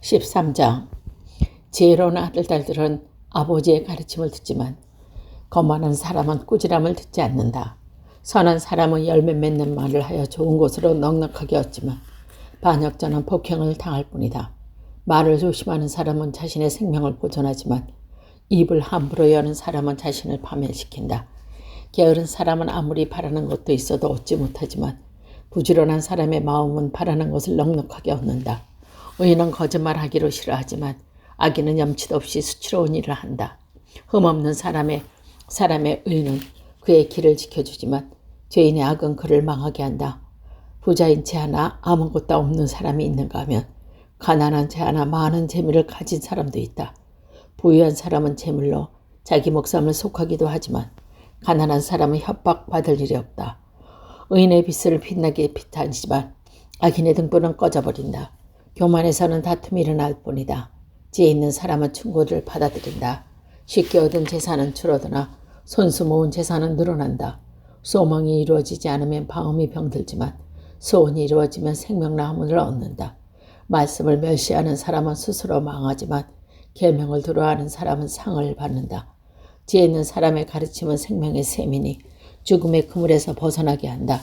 13장. 지혜로운 아들딸들은 아버지의 가르침을 듣지만 거만한 사람은 꾸지람을 듣지 않는다. 선한 사람은 열매 맺는 말을 하여 좋은 곳으로 넉넉하게 얻지만 반역자는 폭행을 당할 뿐이다. 말을 조심하는 사람은 자신의 생명을 보존하지만 입을 함부로 여는 사람은 자신을 파멸시킨다. 게으른 사람은 아무리 바라는 것도 있어도 얻지 못하지만 부지런한 사람의 마음은 바라는 것을 넉넉하게 얻는다. 의인은 거짓말하기를 싫어하지만 악인은 염치도 없이 수치로운 일을 한다. 흠없는 사람의 의인은 그의 길을 지켜주지만 죄인의 악은 그를 망하게 한다. 부자인 채 하나 아무것도 없는 사람이 있는가 하면 가난한 채 하나 많은 재물을 가진 사람도 있다. 부유한 사람은 재물로 자기 목숨을 속하기도 하지만 가난한 사람은 협박받을 일이 없다. 의인의 빛을 빛나게 빛하지만 악인의 등불은 꺼져버린다. 교만에서는 다툼이 일어날 뿐이다. 지혜 있는 사람은 충고를 받아들인다. 쉽게 얻은 재산은 줄어드나 손수 모은 재산은 늘어난다. 소망이 이루어지지 않으면 방음이 병들지만 소원이 이루어지면 생명나무를 얻는다. 말씀을 멸시하는 사람은 스스로 망하지만 계명을 두려워하는 사람은 상을 받는다. 지혜 있는 사람의 가르침은 생명의 샘이니 죽음의 그물에서 벗어나게 한다.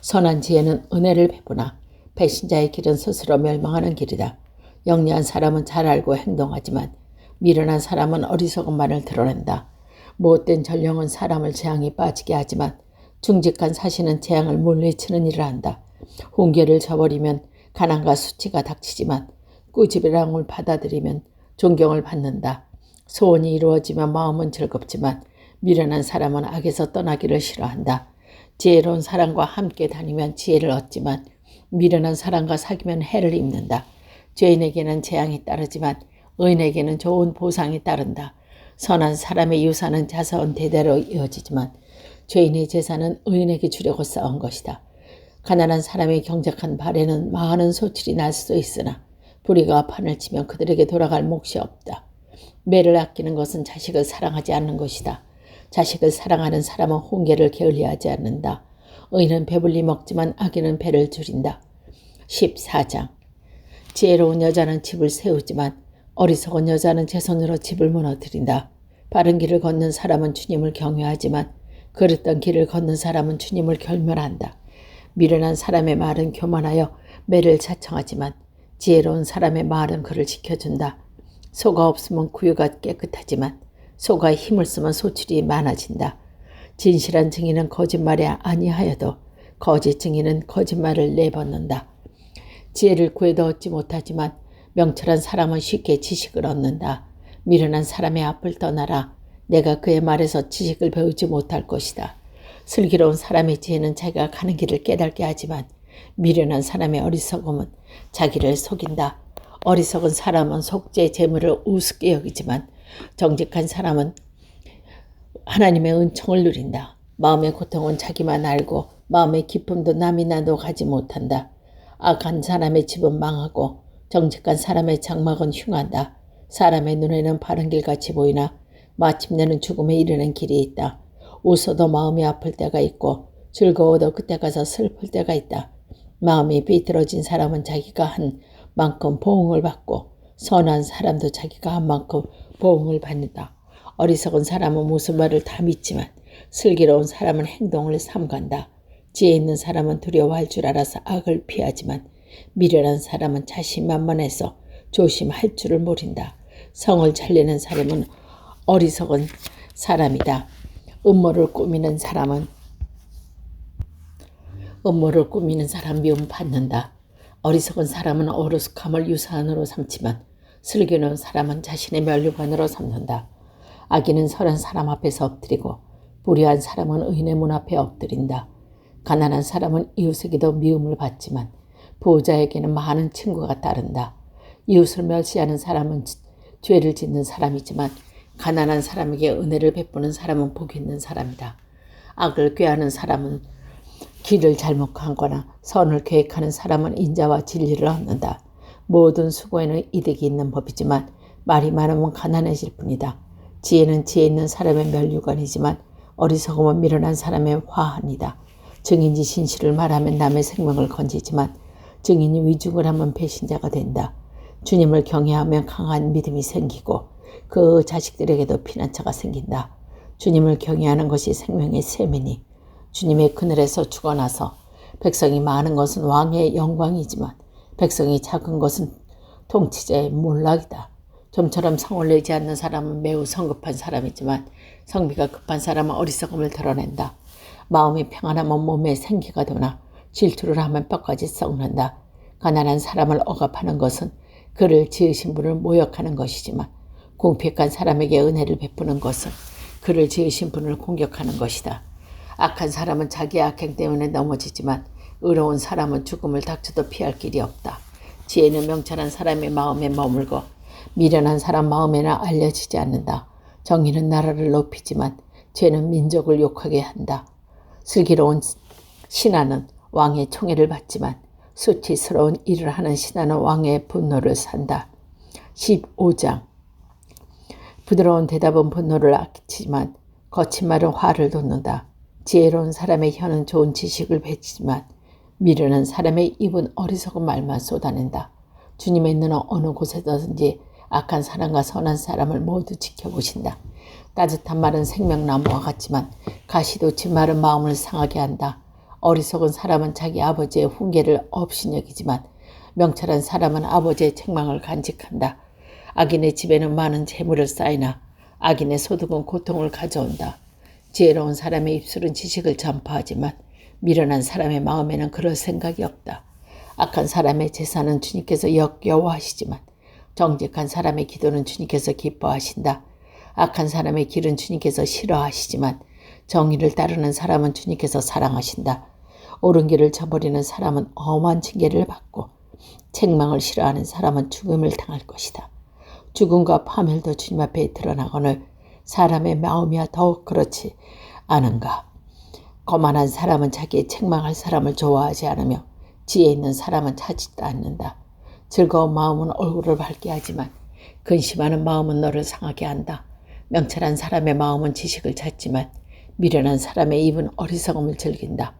선한 지혜는 은혜를 베푸나 배신자의 길은 스스로 멸망하는 길이다. 영리한 사람은 잘 알고 행동하지만 미련한 사람은 어리석은 말을 드러낸다. 못된 전령은 사람을 재앙에 빠지게 하지만 중직한 사신은 재앙을 물리치는 일을 한다. 훈계를 저버리면 가난과 수치가 닥치지만 꾸지람을 받아들이면 존경을 받는다. 소원이 이루어지면 마음은 즐겁지만 미련한 사람은 악에서 떠나기를 싫어한다. 지혜로운 사람과 함께 다니면 지혜를 얻지만 미련한 사람과 사귀면 해를 입는다. 죄인에게는 재앙이 따르지만 의인에게는 좋은 보상이 따른다. 선한 사람의 유산은 자손 대대로 이어지지만 죄인의 재산은 의인에게 주려고 쌓은 것이다. 가난한 사람의 경작한 발에는 많은 소출이 날 수도 있으나 불의가 판을 치면 그들에게 돌아갈 몫이 없다. 매를 아끼는 것은 자식을 사랑하지 않는 것이다. 자식을 사랑하는 사람은 훈계를 게을리하지 않는다. 의인은 배불리 먹지만 악인은 배를 줄인다. 14장. 지혜로운 여자는 집을 세우지만 어리석은 여자는 제 손으로 집을 무너뜨린다. 바른 길을 걷는 사람은 주님을 경외하지만 그릇된 길을 걷는 사람은 주님을 결멸한다. 미련한 사람의 말은 교만하여 매를 자청하지만 지혜로운 사람의 말은 그를 지켜준다. 소가 없으면 구유가 깨끗하지만 소가 힘을 쓰면 소출이 많아진다. 진실한 증인은 거짓말이 아니하여도 거짓 증인은 거짓말을 내벗는다. 지혜를 구해도 얻지 못하지만 명철한 사람은 쉽게 지식을 얻는다. 미련한 사람의 앞을 떠나라. 내가 그의 말에서 지식을 배우지 못할 것이다. 슬기로운 사람의 지혜는 자기가 가는 길을 깨닫게 하지만 미련한 사람의 어리석음은 자기를 속인다. 어리석은 사람은 속죄의 재물을 우습게 여기지만 정직한 사람은 하나님의 은총을 누린다. 마음의 고통은 자기만 알고 마음의 기쁨도 남이 나도 가지 못한다. 악한 사람의 집은 망하고 정직한 사람의 장막은 흉한다. 사람의 눈에는 바른 길같이 보이나 마침내는 죽음에 이르는 길이 있다. 웃어도 마음이 아플 때가 있고 즐거워도 그때 가서 슬플 때가 있다. 마음이 비틀어진 사람은 자기가 한 만큼 보응을 받고 선한 사람도 자기가 한 만큼 보응을 받는다. 어리석은 사람은 무슨 말을 다 믿지만 슬기로운 사람은 행동을 삼간다. 지혜 있는 사람은 두려워할 줄 알아서 악을 피하지만 미련한 사람은 자신만만해서 조심할 줄을 모른다. 성을 잘 내는 사람은 어리석은 사람이다. 음모를 꾸미는 사람 미움 받는다. 어리석은 사람은 어리숙함을 유산으로 삼지만 슬기로운 사람은 자신의 면류관으로 삼는다. 악인은 선한 사람 앞에서 엎드리고 불의한 사람은 의인의 문 앞에 엎드린다. 가난한 사람은 이웃에게도 미움을 받지만 부자에게는 많은 친구가 따른다. 이웃을 멸시하는 사람은 죄를 짓는 사람이지만 가난한 사람에게 은혜를 베푸는 사람은 복 있는 사람이다. 악을 꾀하는 사람은 길을 잘못 가거나 선을 계획하는 사람은 인자와 진리를 얻는다. 모든 수고에는 이득이 있는 법이지만 말이 많으면 가난해질 뿐이다. 지혜는 지혜 있는 사람의 면류관이지만 어리석음은 미련한 사람의 화환이다. 증인이 진실을 말하면 남의 생명을 건지지만 증인이 위증을 하면 배신자가 된다. 주님을 경외하면 강한 믿음이 생기고 그 자식들에게도 피난처가 생긴다. 주님을 경외하는 것이 생명의 셈이니 주님의 그늘에서 죽어나서 백성이 많은 것은 왕의 영광이지만 백성이 작은 것은 통치자의 몰락이다. 좀처럼 성을 내지 않는 사람은 매우 성급한 사람이지만 성미가 급한 사람은 어리석음을 드러낸다. 마음이 평안하면 몸에 생기가 도나 질투를 하면 뼈까지 썩는다. 가난한 사람을 억압하는 것은 그를 지으신 분을 모욕하는 것이지만 궁핍한 사람에게 은혜를 베푸는 것은 그를 지으신 분을 공격하는 것이다. 악한 사람은 자기의 악행 때문에 넘어지지만 의로운 사람은 죽음을 닥쳐도 피할 길이 없다. 지혜는 명철한 사람의 마음에 머물고 미련한 사람 마음에는 알려지지 않는다. 정의는 나라를 높이지만 죄는 민족을 욕하게 한다. 슬기로운 신하는 왕의 총애를 받지만 수치스러운 일을 하는 신하는 왕의 분노를 산다. 15장 부드러운 대답은 분노를 아끼지만 거친 말은 화를 돋는다. 지혜로운 사람의 혀는 좋은 지식을 뱉지만 미련한 사람의 입은 어리석은 말만 쏟아낸다. 주님의 눈은 어느 곳에든지 악한 사람과 선한 사람을 모두 지켜보신다. 따뜻한 말은 생명나무와 같지만 가시돋친 말은 마음을 상하게 한다. 어리석은 사람은 자기 아버지의 훈계를 업신여기지만 명철한 사람은 아버지의 책망을 간직한다. 악인의 집에는 많은 재물을 쌓이나 악인의 소득은 고통을 가져온다. 지혜로운 사람의 입술은 지식을 전파하지만 미련한 사람의 마음에는 그럴 생각이 없다. 악한 사람의 제사는 주님께서 역겨워하시지만 정직한 사람의 기도는 주님께서 기뻐하신다. 악한 사람의 길은 주님께서 싫어하시지만 정의를 따르는 사람은 주님께서 사랑하신다. 옳은 길을 저버리는 사람은 엄한 징계를 받고 책망을 싫어하는 사람은 죽음을 당할 것이다. 죽음과 파멸도 주님 앞에 드러나거늘 사람의 마음이야 더욱 그렇지 않은가. 거만한 사람은 자기의 책망할 사람을 좋아하지 않으며 지혜 있는 사람은 찾지도 않는다. 즐거운 마음은 얼굴을 밝게 하지만 근심하는 마음은 너를 상하게 한다. 명철한 사람의 마음은 지식을 찾지만 미련한 사람의 입은 어리석음을 즐긴다.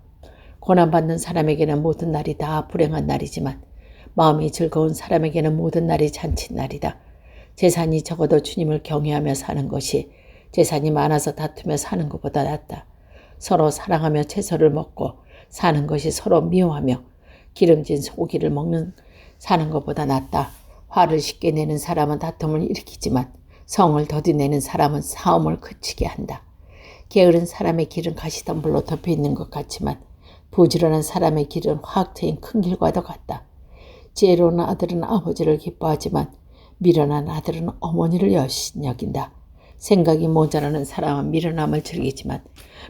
고난받는 사람에게는 모든 날이 다 불행한 날이지만 마음이 즐거운 사람에게는 모든 날이 잔칫날이다. 재산이 적어도 주님을 경외하며 사는 것이 재산이 많아서 다투며 사는 것보다 낫다. 서로 사랑하며 채소를 먹고 사는 것이 서로 미워하며 기름진 소고기를 먹는 사는 것보다 낫다. 화를 쉽게 내는 사람은 다툼을 일으키지만 성을 더디내는 사람은 싸움을 그치게 한다. 게으른 사람의 길은 가시덤불로 덮여 있는 것 같지만 부지런한 사람의 길은 확 트인 큰 길과도 같다. 지혜로운 아들은 아버지를 기뻐하지만 미련한 아들은 어머니를 여긴다. 생각이 모자라는 사람은 미련함을 즐기지만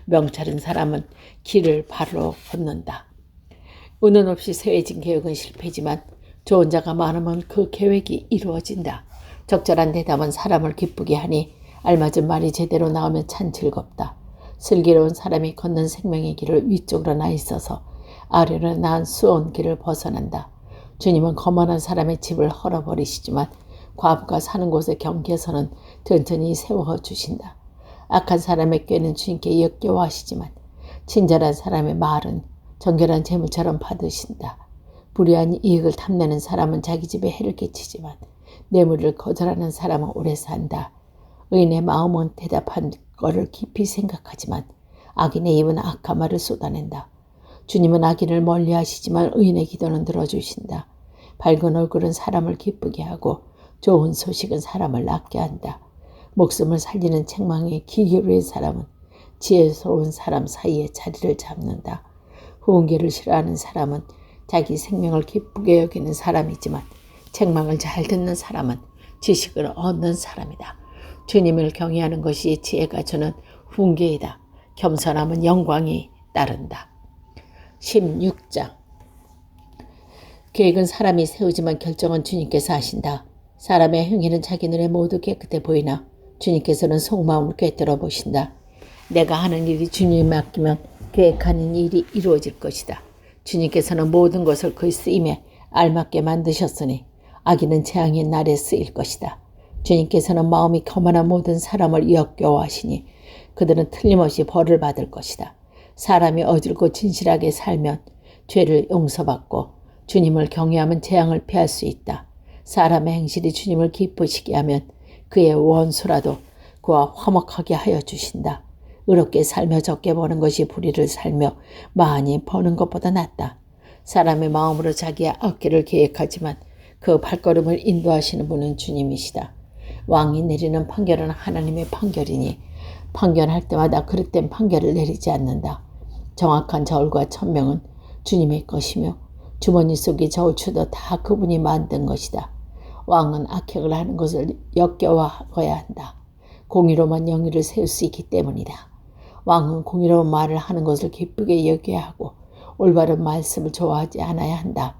명철한 사람은 길을 바로 걷는다. 운은 없이 세워진 계획은 실패지만 좋은 자가 많으면 그 계획이 이루어진다. 적절한 대답은 사람을 기쁘게 하니 알맞은 말이 제대로 나오면 참 즐겁다. 슬기로운 사람이 걷는 생명의 길을 위쪽으로 나 있어서 아래로 난 수온 길을 벗어난다. 주님은 거만한 사람의 집을 헐어버리시지만 과부가 사는 곳에 경계에서는 튼튼히 세워주신다. 악한 사람의 꾀는 주님께 역겨워하시지만 친절한 사람의 말은 정결한 재물처럼 받으신다. 불의한 이익을 탐내는 사람은 자기 집에 해를 끼치지만 뇌물을 거절하는 사람은 오래 산다. 의인의 마음은 대답한 것을 깊이 생각하지만 악인의 입은 악한 말을 쏟아낸다. 주님은 악인을 멀리하시지만 의인의 기도는 들어주신다. 밝은 얼굴은 사람을 기쁘게 하고 좋은 소식은 사람을 낫게 한다. 목숨을 살리는 책망에 귀 기울인 사람은 지혜로운 사람 사이에 자리를 잡는다. 후은계를 싫어하는 사람은 자기 생명을 기쁘게 여기는 사람이지만 책망을 잘 듣는 사람은 지식을 얻는 사람이다. 주님을 경외하는 것이 지혜가 주는 훈계이다. 겸손함은 영광이 따른다. 16장 계획은 사람이 세우지만 결정은 주님께서 하신다. 사람의 행위는 자기 눈에 모두 깨끗해 보이나 주님께서는 속마음을 꿰뚫어 보신다. 내가 하는 일이 주님에 맡기면 계획하는 일이 이루어질 것이다. 주님께서는 모든 것을 그의 쓰임에 알맞게 만드셨으니 악인은 재앙의 날에 쓰일 것이다. 주님께서는 마음이 거만한 모든 사람을 역겨워하시니 그들은 틀림없이 벌을 받을 것이다. 사람이 어질고 진실하게 살면 죄를 용서받고 주님을 경외하면 재앙을 피할 수 있다. 사람의 행실이 주님을 기쁘시게 하면 그의 원수라도 그와 화목하게 하여 주신다. 의롭게 살며 적게 버는 것이 불의를 살며 많이 버는 것보다 낫다. 사람의 마음으로 자기의 악기를 계획하지만 그 발걸음을 인도하시는 분은 주님이시다. 왕이 내리는 판결은 하나님의 판결이니 판결할 때마다 그릇된 판결을 내리지 않는다. 정확한 저울과 천명은 주님의 것이며 주머니 속의 저울추도 다 그분이 만든 것이다. 왕은 악행을 하는 것을 역겨워해야 한다. 공의로만 영의를 세울 수 있기 때문이다. 왕은 공의로운 말을 하는 것을 기쁘게 여겨야 하고 올바른 말씀을 좋아하지 않아야 한다.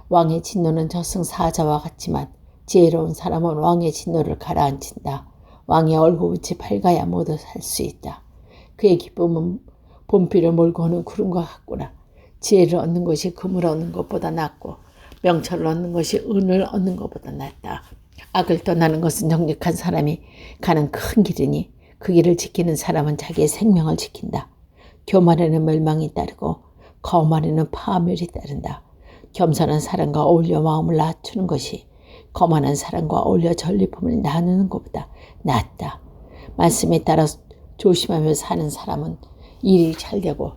왕의 진노는 저승사자와 같지만 지혜로운 사람은 왕의 진노를 가라앉힌다. 왕의 얼굴빛이 밝아야 모두 살 수 있다. 그의 기쁨은 봄비를 몰고 오는 구름과 같구나. 지혜를 얻는 것이 금을 얻는 것보다 낫고 명철을 얻는 것이 은을 얻는 것보다 낫다. 악을 떠나는 것은 정직한 사람이 가는 큰 길이니 그 길을 지키는 사람은 자기의 생명을 지킨다. 교만에는 멸망이 따르고 거만에는 파멸이 따른다. 겸손한 사람과 어울려 마음을 낮추는 것이 거만한 사람과 어울려 전리품을 나누는 것보다 낫다. 말씀에 따라 조심하며 사는 사람은 일이 잘 되고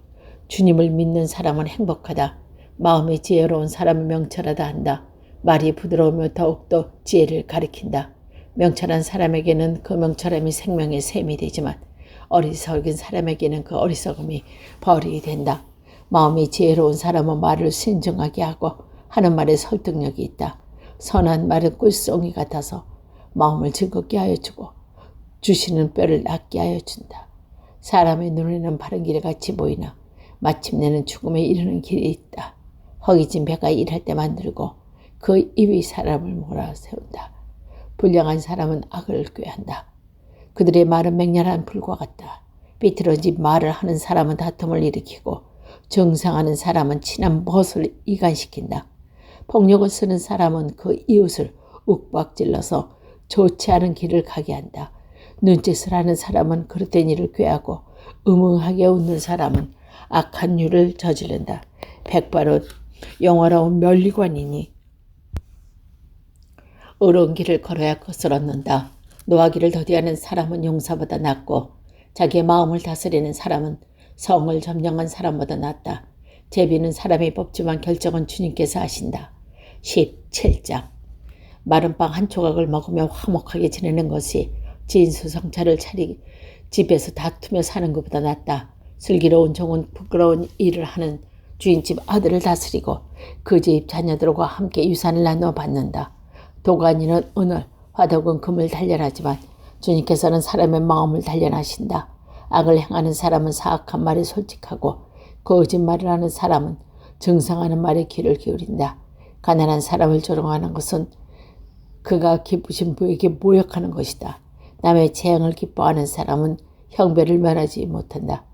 주님을 믿는 사람은 행복하다. 마음이 지혜로운 사람은 명철하다 한다. 말이 부드러우며 더욱더 지혜를 가리킨다. 명철한 사람에게는 그 명철함이 생명의 샘이 되지만 어리석은 사람에게는 그 어리석음이 벌이 된다. 마음이 지혜로운 사람은 말을 신중하게 하고 하는 말에 설득력이 있다. 선한 말은 꿀송이 같아서 마음을 즐겁게 하여 주고 주시는 뼈를 낫게 하여 준다. 사람의 눈에는 바른 길이 같이 보이나 마침내는 죽음에 이르는 길이 있다. 허기진 배가 일할 때 만들고 그 입이 사람을 몰아세운다. 불량한 사람은 악을 꾀한다. 그들의 말은 맹렬한 불과 같다. 삐뚤어진 말을 하는 사람은 다툼을 일으키고 정상하는 사람은 친한 벗을 이간시킨다. 폭력을 쓰는 사람은 그 이웃을 욱박질러서 좋지 않은 길을 가게 한다. 눈짓을 하는 사람은 그릇된 일을 꾀하고 음흉하게 웃는 사람은 악한 일을 저지른다. 백발은 영화로운 면리관이니 의로운 길을 걸어야 것을 얻는다. 노하기를 더디하는 사람은 용사보다 낫고 자기의 마음을 다스리는 사람은 성을 점령한 사람보다 낫다. 제비는 사람이 뽑지만 결정은 주님께서 하신다. 17장 마른 빵 한 조각을 먹으며 화목하게 지내는 것이 진수성찬을 차리 집에서 다투며 사는 것보다 낫다. 슬기로운 종은 부끄러운 일을 하는 주인집 아들을 다스리고 그 집 자녀들과 함께 유산을 나누어 받는다. 도가니는 은을, 화덕은 금을 단련하지만 주님께서는 사람의 마음을 단련하신다. 악을 행하는 사람은 사악한 말에 솔직하고 거짓말을 하는 사람은 정상하는 말에 귀를 기울인다. 가난한 사람을 조롱하는 것은 그가 기쁘신 부에게 모욕하는 것이다. 남의 재앙을 기뻐하는 사람은 형벌을 면하지 못한다.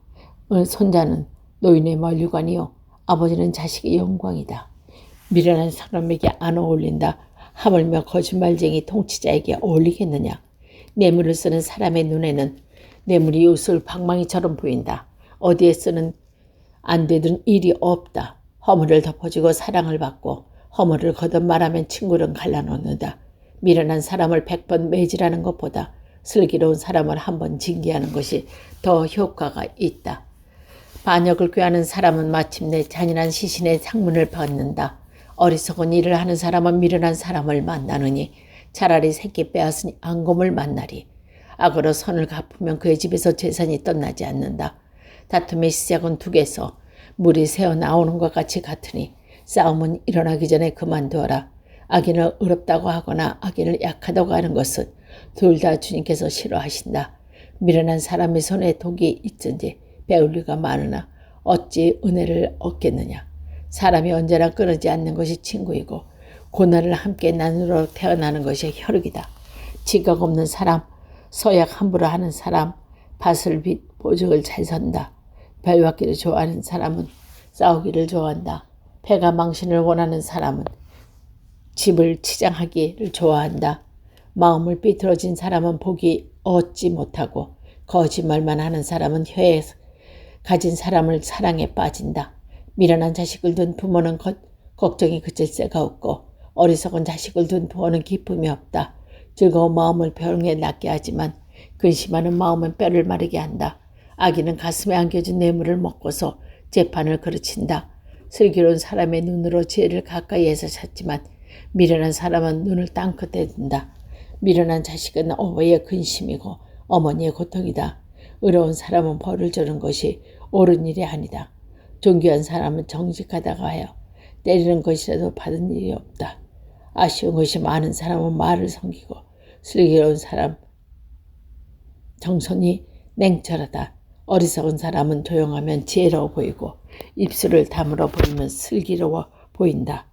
손자는 노인의 면류관이요 아버지는 자식의 영광이다. 미련한 사람에게 안 어울린다. 하물며 거짓말쟁이 통치자에게 어울리겠느냐. 뇌물을 쓰는 사람의 눈에는 뇌물이 이웃을 방망이처럼 보인다. 어디에 쓰는 안 되던 일이 없다. 허물을 덮어주고 사랑을 받고 허물을 거듭 말하면 친구를 갈라놓는다. 미련한 사람을 100번 매질하는 것보다 슬기로운 사람을 한 번 징계하는 것이 더 효과가 있다. 반역을 꾀하는 사람은 마침내 잔인한 시신의 상문을 받는다. 어리석은 일을 하는 사람은 미련한 사람을 만나느니 차라리 새끼 빼앗은 앙곰을 만나리. 악으로 선을 갚으면 그의 집에서 재산이 떠나지 않는다. 다툼의 시작은 둑에서 물이 새어나오는 것 같이 같으니 싸움은 일어나기 전에 그만두어라. 악인을 의롭다고 하거나 악인을 약하다고 하는 것은 둘 다 주님께서 싫어하신다. 미련한 사람의 손에 독이 있든지 배울 리가 많으나 어찌 은혜를 얻겠느냐. 사람이 언제나 끊이지 않는 것이 친구이고 고난을 함께 나누러 태어나는 것이 혈육이다. 지각 없는 사람, 서약 함부로 하는 사람, 밭을 빚 보직을 잘 선다. 별받기를 좋아하는 사람은 싸우기를 좋아한다. 패가 망신을 원하는 사람은 집을 치장하기를 좋아한다. 마음을 삐뚤어진 사람은 복이 얻지 못하고 거짓말만 하는 사람은 혀에 가진 사람을 사랑에 빠진다. 미련한 자식을 둔 부모는 걱정이 그칠 새가 없고 어리석은 자식을 둔 부모는 기쁨이 없다. 즐거운 마음을 병에 낫게 하지만 근심하는 마음은 뼈를 마르게 한다. 아기는 가슴에 안겨진 뇌물을 먹고서 재판을 그르친다. 슬기로운 사람의 눈으로 지혜를 가까이에서 찾지만 미련한 사람은 눈을 땅끝에 둔다. 미련한 자식은 어머니의 근심이고 어머니의 고통이다. 의로운 사람은 벌을 주는 것이 옳은 일이 아니다. 존귀한 사람은 정직하다가 하여 때리는 것이라도 받은 일이 없다. 아쉬운 것이 많은 사람은 말을 섬기고 슬기로운 사람 정선이 냉철하다. 어리석은 사람은 조용하면 지혜로워 보이고 입술을 다물어 보이면 슬기로워 보인다.